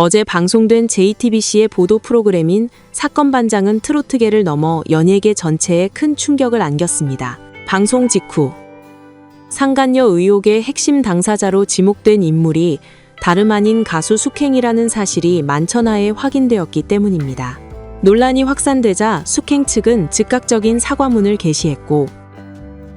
어제 방송된 JTBC의 보도 프로그램인 사건 반장은 트로트계를 넘어 연예계 전체에 큰 충격을 안겼습니다. 방송 직후 상간녀 의혹의 핵심 당사자로 지목된 인물이 다름 아닌 가수 숙행이라는 사실이 만천하에 확인되었기 때문입니다. 논란이 확산되자 숙행 측은 즉각적인 사과문을 게시했고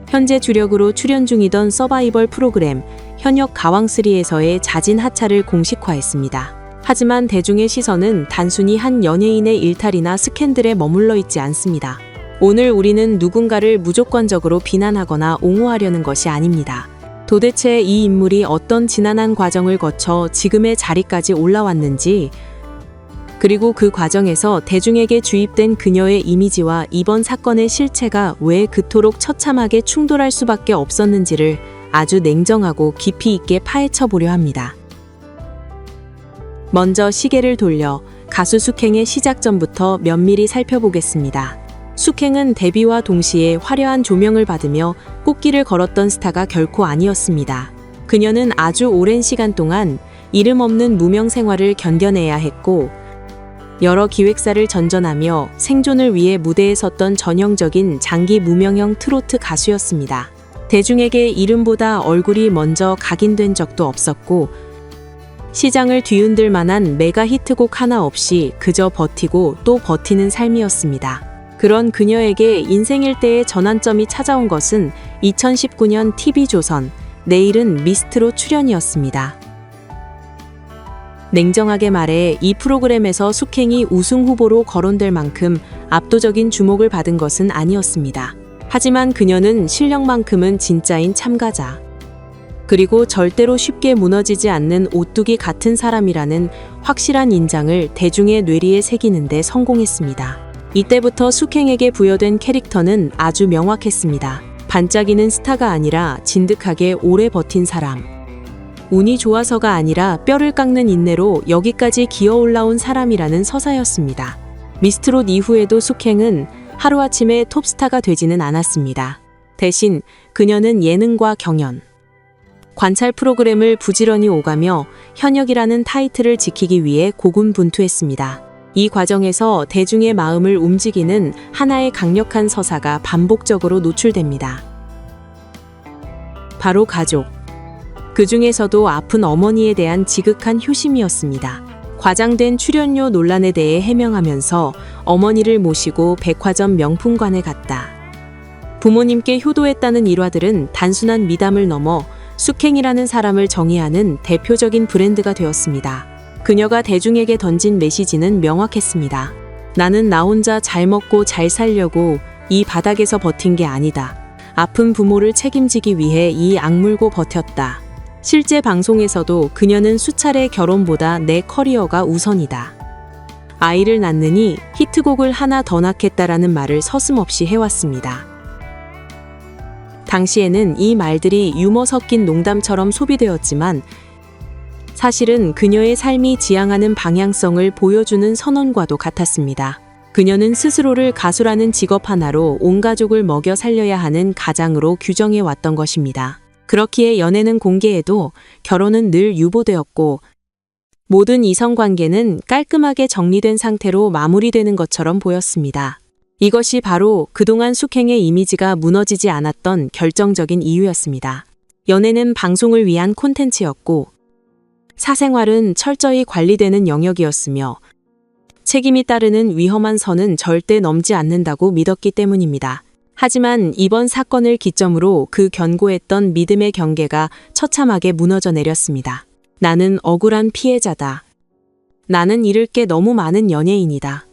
현재 주력으로 출연 중이던 서바이벌 프로그램 현역 가왕3에서의 자진 하차를 공식화했습니다. 하지만 대중의 시선은 단순히 한 연예인의 일탈이나 스캔들에 머물러 있지 않습니다. 오늘 우리는 누군가를 무조건적으로 비난하거나 옹호하려는 것이 아닙니다. 도대체 이 인물이 어떤 지난한 과정을 거쳐 지금의 자리까지 올라왔는지, 그리고 그 과정에서 대중에게 주입된 그녀의 이미지와 이번 사건의 실체가 왜 그토록 처참하게 충돌할 수밖에 없었는지를 아주 냉정하고 깊이 있게 파헤쳐 보려 합니다. 먼저 시계를 돌려 가수 숙행의 시작 전부터 면밀히 살펴보겠습니다. 숙행은 데뷔와 동시에 화려한 조명을 받으며 꽃길을 걸었던 스타가 결코 아니었습니다. 그녀는 아주 오랜 시간 동안 이름 없는 무명 생활을 견뎌내야 했고 여러 기획사를 전전하며 생존을 위해 무대에 섰던 전형적인 장기 무명형 트로트 가수였습니다. 대중에게 이름보다 얼굴이 먼저 각인된 적도 없었고 시장을 뒤흔들 만한 메가 히트곡 하나 없이 그저 버티고 또 버티는 삶이었습니다. 그런 그녀에게 인생 일대의 전환점이 찾아온 것은 2019년 TV조선 내일은 미스트로 출연이었습니다. 냉정하게 말해 이 프로그램에서 숙행이 우승 후보로 거론될 만큼 압도적인 주목을 받은 것은 아니었습니다. 하지만 그녀는 실력만큼은 진짜인 참가자. 그리고 절대로 쉽게 무너지지 않는 오뚜기 같은 사람이라는 확실한 인장을 대중의 뇌리에 새기는 데 성공했습니다. 이때부터 숙행에게 부여된 캐릭터는 아주 명확했습니다. 반짝이는 스타가 아니라 진득하게 오래 버틴 사람. 운이 좋아서가 아니라 뼈를 깎는 인내로 여기까지 기어 올라온 사람이라는 서사였습니다. 미스트롯 이후에도 숙행은 하루아침에 톱스타가 되지는 않았습니다. 대신 그녀는 예능과 경연, 관찰 프로그램을 부지런히 오가며 현역이라는 타이틀을 지키기 위해 고군분투했습니다. 이 과정에서 대중의 마음을 움직이는 하나의 강력한 서사가 반복적으로 노출됩니다. 바로 가족. 그 중에서도 아픈 어머니에 대한 지극한 효심이었습니다. 과장된 출연료 논란에 대해 해명하면서 어머니를 모시고 백화점 명품관에 갔다. 부모님께 효도했다는 일화들은 단순한 미담을 넘어 숙행이라는 사람을 정의하는 대표적인 브랜드가 되었습니다. 그녀가 대중에게 던진 메시지는 명확했습니다. 나는 나 혼자 잘 먹고 잘 살려고 이 바닥에서 버틴 게 아니다. 아픈 부모를 책임지기 위해 이 악물고 버텼다. 실제 방송에서도 그녀는 수차례 결혼보다 내 커리어가 우선이다. 아이를 낳느니 히트곡을 하나 더 낳겠다라는 말을 서슴없이 해왔습니다. 당시에는 이 말들이 유머 섞인 농담처럼 소비되었지만 사실은 그녀의 삶이 지향하는 방향성을 보여주는 선언과도 같았습니다. 그녀는 스스로를 가수라는 직업 하나로 온 가족을 먹여 살려야 하는 가장으로 규정해 왔던 것입니다. 그렇기에 연애는 공개해도 결혼은 늘 유보되었고 모든 이성관계는 깔끔하게 정리된 상태로 마무리되는 것처럼 보였습니다. 이것이 바로 그동안 숙행의 이미지가 무너지지 않았던 결정적인 이유였습니다. 연애는 방송을 위한 콘텐츠였고 사생활은 철저히 관리되는 영역이었으며 책임이 따르는 위험한 선은 절대 넘지 않는다고 믿었기 때문입니다. 하지만 이번 사건을 기점으로 그 견고했던 믿음의 경계가 처참하게 무너져 내렸습니다. 나는 억울한 피해자다. 나는 잃을 게 너무 많은 연예인이다.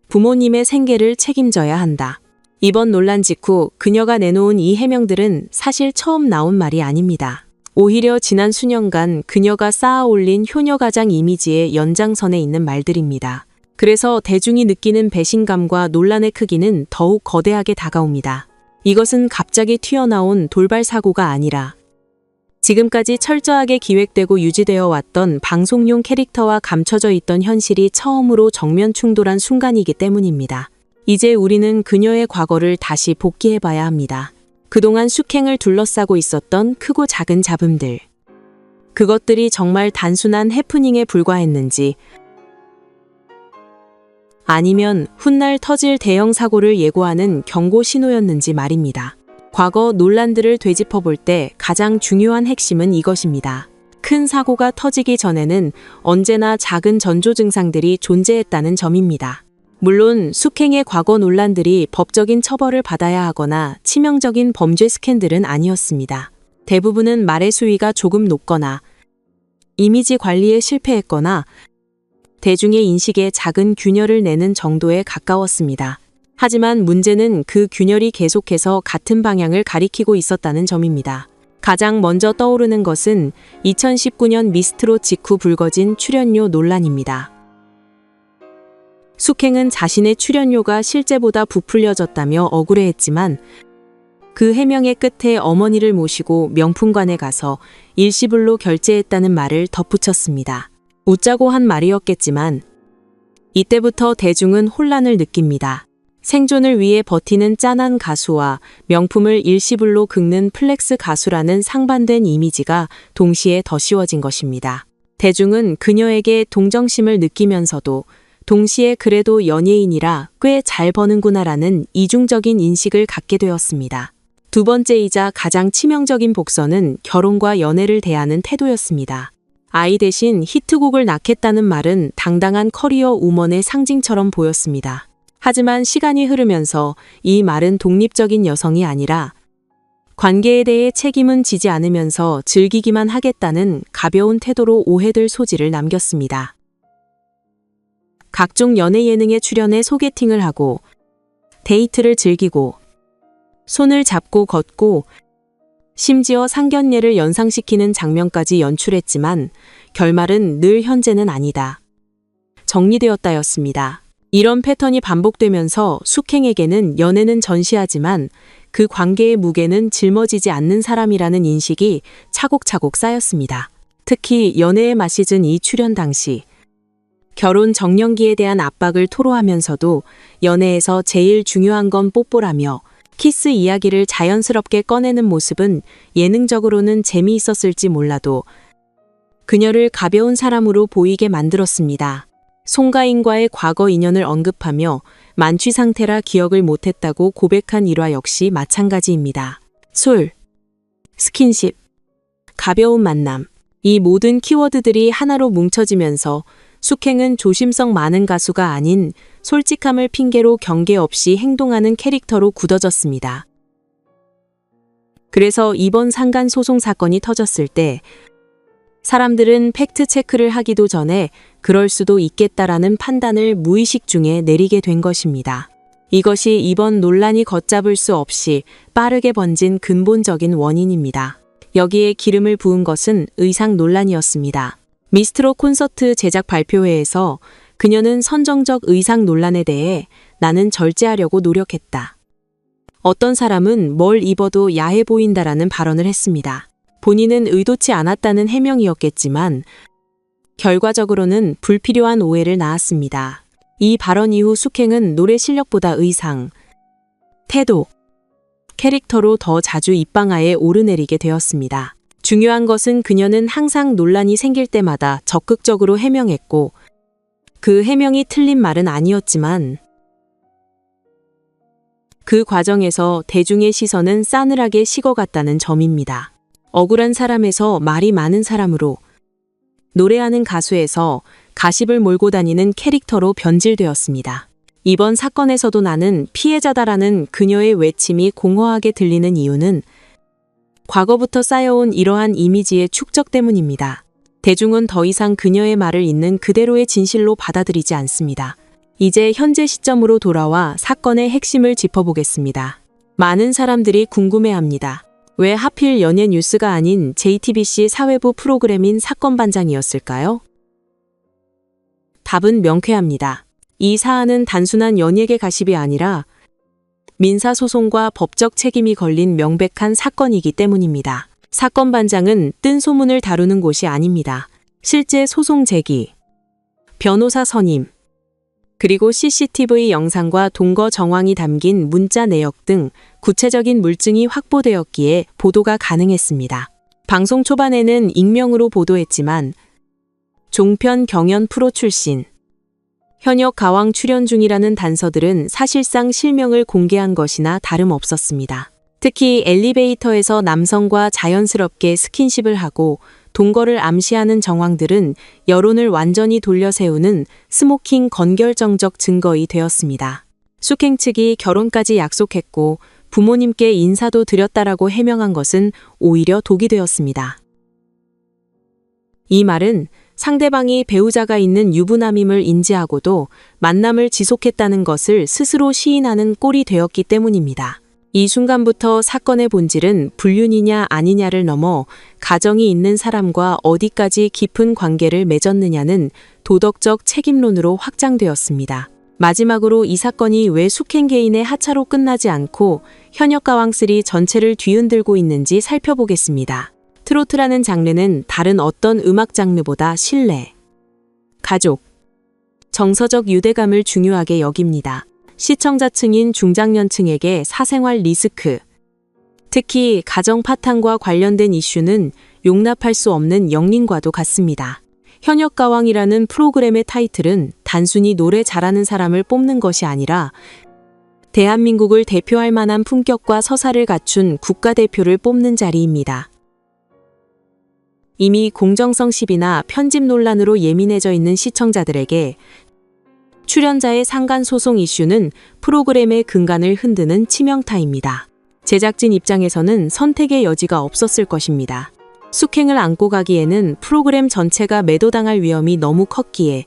부모님의 생계를 책임져야 한다. 이번 논란 직후 그녀가 내놓은 이 해명들은 사실 처음 나온 말이 아닙니다. 오히려 지난 수년간 그녀가 쌓아올린 효녀가장 이미지의 연장선에 있는 말들입니다. 그래서 대중이 느끼는 배신감과 논란의 크기는 더욱 거대하게 다가옵니다. 이것은 갑자기 튀어나온 돌발 사고가 아니라 지금까지 철저하게 기획되고 유지되어 왔던 방송용 캐릭터와 감춰져 있던 현실이 처음으로 정면 충돌한 순간이기 때문입니다. 이제 우리는 그녀의 과거를 다시 복기해봐야 합니다. 그동안 숙행을 둘러싸고 있었던 크고 작은 잡음들. 그것들이 정말 단순한 해프닝에 불과했는지, 아니면 훗날 터질 대형 사고를 예고하는 경고 신호였는지 말입니다. 과거 논란들을 되짚어 볼 때 가장 중요한 핵심은 이것입니다. 큰 사고가 터지기 전에는 언제나 작은 전조 증상들이 존재했다는 점입니다. 물론 숙행의 과거 논란들이 법적인 처벌을 받아야 하거나 치명적인 범죄 스캔들은 아니었습니다. 대부분은 말의 수위가 조금 높거나 이미지 관리에 실패했거나 대중의 인식에 작은 균열을 내는 정도에 가까웠습니다. 하지만 문제는 그 균열이 계속해서 같은 방향을 가리키고 있었다는 점입니다. 가장 먼저 떠오르는 것은 2019년 미스트롯 직후 불거진 출연료 논란입니다. 숙행은 자신의 출연료가 실제보다 부풀려졌다며 억울해했지만 그 해명의 끝에 어머니를 모시고 명품관에 가서 일시불로 결제했다는 말을 덧붙였습니다. 웃자고 한 말이었겠지만 이때부터 대중은 혼란을 느낍니다. 생존을 위해 버티는 짠한 가수와 명품을 일시불로 긁는 플렉스 가수라는 상반된 이미지가 동시에 덧씌워진 것입니다. 대중은 그녀에게 동정심을 느끼면서도 동시에 그래도 연예인이라 꽤 잘 버는구나라는 이중적인 인식을 갖게 되었습니다. 두 번째이자 가장 치명적인 복선은 결혼과 연애를 대하는 태도였습니다. 아이 대신 히트곡을 낳겠다는 말은 당당한 커리어 우먼의 상징처럼 보였습니다. 하지만 시간이 흐르면서 이 말은 독립적인 여성이 아니라 관계에 대해 책임은 지지 않으면서 즐기기만 하겠다는 가벼운 태도로 오해될 소지를 남겼습니다. 각종 연애 예능에 출연해 소개팅을 하고 데이트를 즐기고 손을 잡고 걷고 심지어 상견례를 연상시키는 장면까지 연출했지만 결말은 늘 현재는 아니다. 정리되었다였습니다. 이런 패턴이 반복되면서 숙행에게는 연애는 전시하지만 그 관계의 무게는 짊어지지 않는 사람이라는 인식이 차곡차곡 쌓였습니다. 특히 연애에 맛이 든 이 출연 당시 결혼 정년기에 대한 압박을 토로하면서도 연애에서 제일 중요한 건 뽀뽀라며 키스 이야기를 자연스럽게 꺼내는 모습은 예능적으로는 재미있었을지 몰라도 그녀를 가벼운 사람으로 보이게 만들었습니다. 송가인과의 과거 인연을 언급하며 만취 상태라 기억을 못했다고 고백한 일화 역시 마찬가지입니다. 술, 스킨십, 가벼운 만남, 이 모든 키워드들이 하나로 뭉쳐지면서 숙행은 조심성 많은 가수가 아닌 솔직함을 핑계로 경계 없이 행동하는 캐릭터로 굳어졌습니다. 그래서 이번 상간 소송 사건이 터졌을 때 사람들은 팩트 체크를 하기도 전에 그럴 수도 있겠다라는 판단을 무의식 중에 내리게 된 것입니다. 이것이 이번 논란이 걷잡을 수 없이 빠르게 번진 근본적인 원인입니다. 여기에 기름을 부은 것은 의상 논란이었습니다. 미스트롯 콘서트 제작 발표회에서 그녀는 선정적 의상 논란에 대해 나는 절제하려고 노력했다. 어떤 사람은 뭘 입어도 야해 보인다라는 발언을 했습니다. 본인은 의도치 않았다는 해명이었겠지만 결과적으로는 불필요한 오해를 낳았습니다. 이 발언 이후 숙행은 노래 실력보다 의상, 태도, 캐릭터로 더 자주 입방아에 오르내리게 되었습니다. 중요한 것은 그녀는 항상 논란이 생길 때마다 적극적으로 해명했고 그 해명이 틀린 말은 아니었지만 그 과정에서 대중의 시선은 싸늘하게 식어갔다는 점입니다. 억울한 사람에서 말이 많은 사람으로 노래하는 가수에서 가십을 몰고 다니는 캐릭터로 변질되었습니다. 이번 사건에서도 나는 피해자다라는 그녀의 외침이 공허하게 들리는 이유는 과거부터 쌓여온 이러한 이미지의 축적 때문입니다. 대중은 더 이상 그녀의 말을 있는 그대로의 진실로 받아들이지 않습니다. 이제 현재 시점으로 돌아와 사건의 핵심을 짚어보겠습니다. 많은 사람들이 궁금해합니다. 왜 하필 연예 뉴스가 아닌 JTBC 사회부 프로그램인 사건반장이었을까요? 답은 명쾌합니다. 이 사안은 단순한 연예계 가십이 아니라 민사소송과 법적 책임이 걸린 명백한 사건이기 때문입니다. 사건반장은 뜬 소문을 다루는 곳이 아닙니다. 실제 소송 제기, 변호사 선임, 그리고 CCTV 영상과 동거 정황이 담긴 문자 내역 등 구체적인 물증이 확보되었기에 보도가 가능했습니다. 방송 초반에는 익명으로 보도했지만 종편 경연 프로 출신, 현역 가왕 출연 중이라는 단서들은 사실상 실명을 공개한 것이나 다름없었습니다. 특히 엘리베이터에서 남성과 자연스럽게 스킨십을 하고 동거를 암시하는 정황들은 여론을 완전히 돌려세우는 스모킹 건결정적 증거이 되었습니다. 숙행 측이 결혼까지 약속했고 부모님께 인사도 드렸다라고 해명한 것은 오히려 독이 되었습니다. 이 말은 상대방이 배우자가 있는 유부남임을 인지하고도 만남을 지속했다는 것을 스스로 시인하는 꼴이 되었기 때문입니다. 이 순간부터 사건의 본질은 불륜이냐 아니냐를 넘어 가정이 있는 사람과 어디까지 깊은 관계를 맺었느냐는 도덕적 책임론으로 확장되었습니다. 마지막으로 이 사건이 왜 숙행 개인의 하차로 끝나지 않고 현역 가왕3 전체를 뒤흔들고 있는지 살펴보겠습니다. 트로트라는 장르는 다른 어떤 음악 장르보다 신뢰, 가족, 정서적 유대감을 중요하게 여깁니다. 시청자층인 중장년층에게 사생활 리스크, 특히 가정 파탄과 관련된 이슈는 용납할 수 없는 영린과도 같습니다. 현역 가왕이라는 프로그램의 타이틀은 단순히 노래 잘하는 사람을 뽑는 것이 아니라 대한민국을 대표할 만한 품격과 서사를 갖춘 국가대표를 뽑는 자리입니다. 이미 공정성 시비나 편집 논란으로 예민해져 있는 시청자들에게 출연자의 상간 소송 이슈는 프로그램의 근간을 흔드는 치명타입니다. 제작진 입장에서는 선택의 여지가 없었을 것입니다. 숙행을 안고 가기에는 프로그램 전체가 매도당할 위험이 너무 컸기에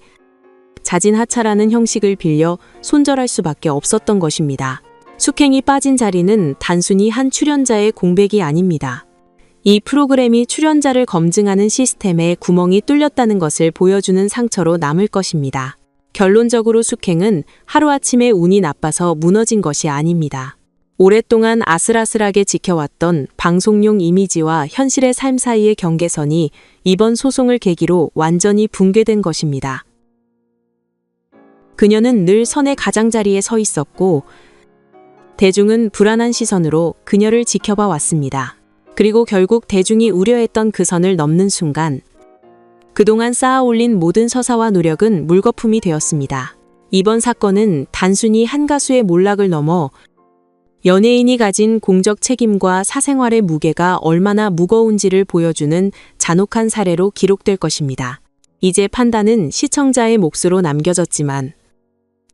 자진 하차라는 형식을 빌려 손절할 수밖에 없었던 것입니다. 숙행이 빠진 자리는 단순히 한 출연자의 공백이 아닙니다. 이 프로그램이 출연자를 검증하는 시스템에 구멍이 뚫렸다는 것을 보여주는 상처로 남을 것입니다. 결론적으로 숙행은 하루아침에 운이 나빠서 무너진 것이 아닙니다. 오랫동안 아슬아슬하게 지켜왔던 방송용 이미지와 현실의 삶 사이의 경계선이 이번 소송을 계기로 완전히 붕괴된 것입니다. 그녀는 늘 선의 가장자리에 서 있었고 대중은 불안한 시선으로 그녀를 지켜봐 왔습니다. 그리고 결국 대중이 우려했던 그 선을 넘는 순간 그동안 쌓아올린 모든 서사와 노력은 물거품이 되었습니다. 이번 사건은 단순히 한 가수의 몰락을 넘어 연예인이 가진 공적 책임과 사생활의 무게가 얼마나 무거운지를 보여주는 잔혹한 사례로 기록될 것입니다. 이제 판단은 시청자의 몫으로 남겨졌지만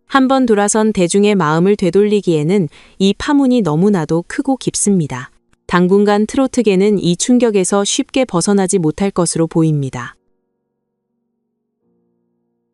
한번 돌아선 대중의 마음을 되돌리기에는 이 파문이 너무나도 크고 깊습니다. 당분간 트로트계는 이 충격에서 쉽게 벗어나지 못할 것으로 보입니다.